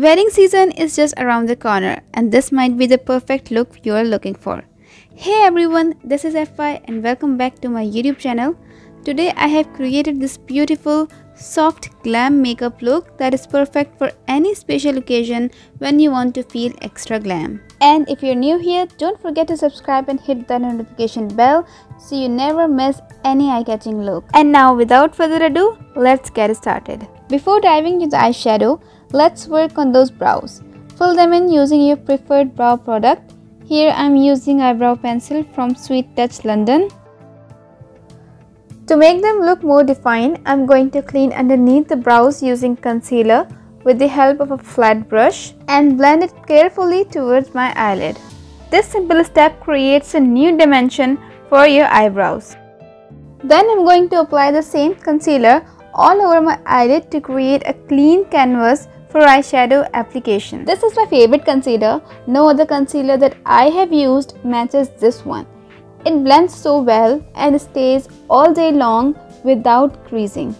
Wedding season is just around the corner and this might be the perfect look you are looking for. Hey everyone, this is FI and welcome back to my YouTube channel. Today I have created this beautiful soft glam makeup look that is perfect for any special occasion when you want to feel extra glam. And if you're new here, don't forget to subscribe and hit the notification bell so you never miss any eye-catching look. And now without further ado, let's get started. Before diving into the eyeshadow, let's work on those brows. Fill them in using your preferred brow product. Here I'm using eyebrow pencil from Sweet Touch London. To make them look more defined, I'm going to clean underneath the brows using concealer with the help of a flat brush and blend it carefully towards my eyelid. This simple step creates a new dimension for your eyebrows. Then I'm going to apply the same concealer all over my eyelid to create a clean canvas for eyeshadow application. This is my favorite concealer. No other concealer that I have used matches this one. It blends so well and stays all day long without creasing.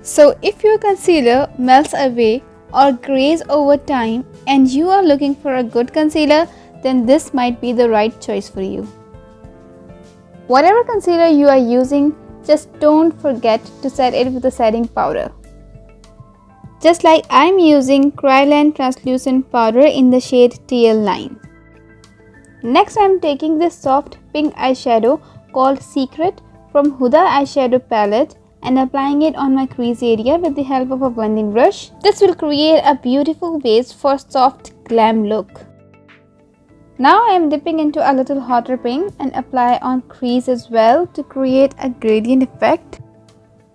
So if your concealer melts away or grays over time and you are looking for a good concealer, then this might be the right choice for you. Whatever concealer you are using, just don't forget to set it with a setting powder. Just like I'm using Karyolan translucent powder in the shade TL9. Next I'm taking this soft pink eyeshadow called Secret from Huda eyeshadow palette and applying it on my crease area with the help of a blending brush. This will create a beautiful base for soft glam look. Now I am dipping into a little hotter pink and apply on crease as well to create a gradient effect.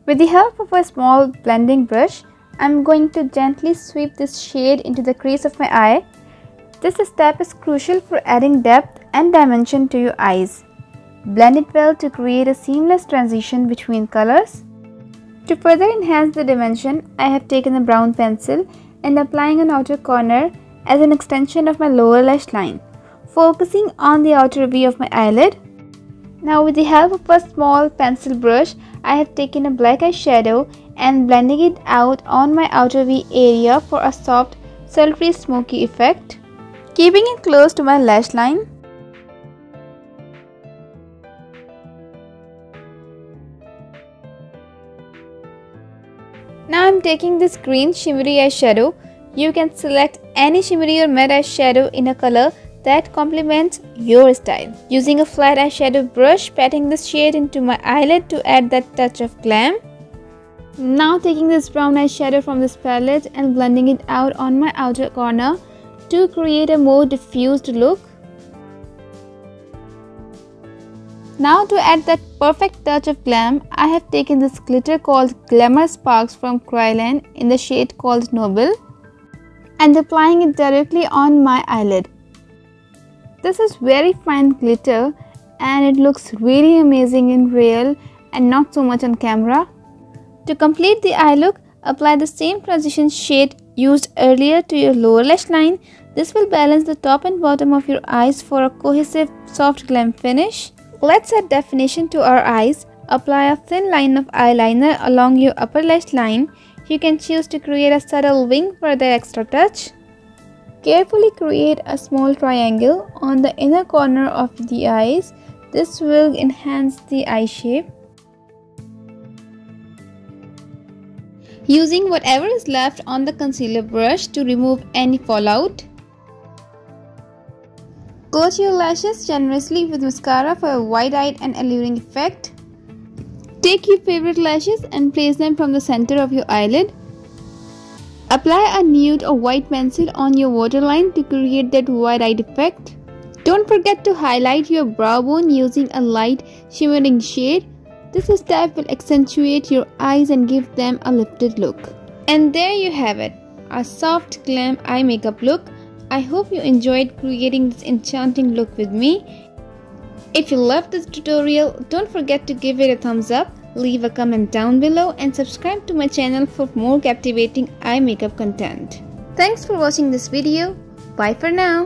With the help of a small blending brush, I'm going to gently sweep this shade into the crease of my eye. This step is crucial for adding depth and dimension to your eyes. Blend it well to create a seamless transition between colors. To further enhance the dimension, I have taken a brown pencil and applying an outer corner as an extension of my lower lash line, focusing on the outer V of my eyelid. Now with the help of a small pencil brush, I have taken a black eyeshadow and blending it out on my outer V area for a soft, sultry, smoky effect, keeping it close to my lash line. Now I'm taking this green shimmery eyeshadow. You can select any shimmery or matte eyeshadow in a color that complements your style. Using a flat eyeshadow brush, patting this shade into my eyelid to add that touch of glam. Now taking this brown eyeshadow from this palette and blending it out on my outer corner to create a more diffused look. Now to add that perfect touch of glam, I have taken this glitter called Glamour Sparks from Karyolan in the shade called Noble and applying it directly on my eyelid. This is very fine glitter and it looks really amazing in real and not so much on camera. To complete the eye look, apply the same transition shade used earlier to your lower lash line. This will balance the top and bottom of your eyes for a cohesive soft glam finish. Let's add definition to our eyes. Apply a thin line of eyeliner along your upper lash line. You can choose to create a subtle wing for the extra touch. Carefully create a small triangle on the inner corner of the eyes. This will enhance the eye shape. Using whatever is left on the concealer brush to remove any fallout. Coat your lashes generously with mascara for a wide-eyed and alluring effect. Take your favorite lashes and place them from the center of your eyelid. Apply a nude or white pencil on your waterline to create that wide-eyed effect. Don't forget to highlight your brow bone using a light shimmering shade. This step will accentuate your eyes and give them a lifted look. And there you have it, a soft glam eye makeup look. I hope you enjoyed creating this enchanting look with me. If you loved this tutorial, don't forget to give it a thumbs up, leave a comment down below and subscribe to my channel for more captivating eye makeup content. Thanks for watching this video. Bye for now.